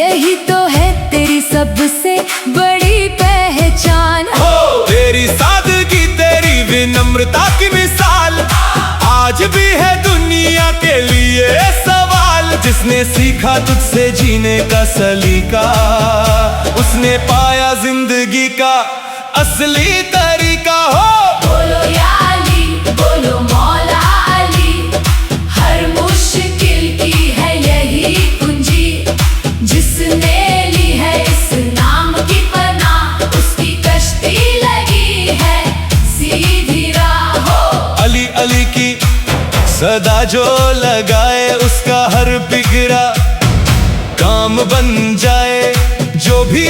यही तो है तेरी सबसे बड़ी पहचान। तेरी सादगी, तेरी विनम्रता की मिसाल आज भी है दुनिया के लिए सवाल। जिसने सीखा तुझसे जीने का सलीका, उसने पाया जिंदगी का असली तरीका। बोलो या अली, बोलो मौला अली, हर मुश्किल की है यही कुंजी। जिसने ली है इस नाम की पनाह, उसकी कश्ती लगी है सीधी राह। अली अली की सदा जो लगाए, उसका हर बिगड़ा काम बन जाए। जो भी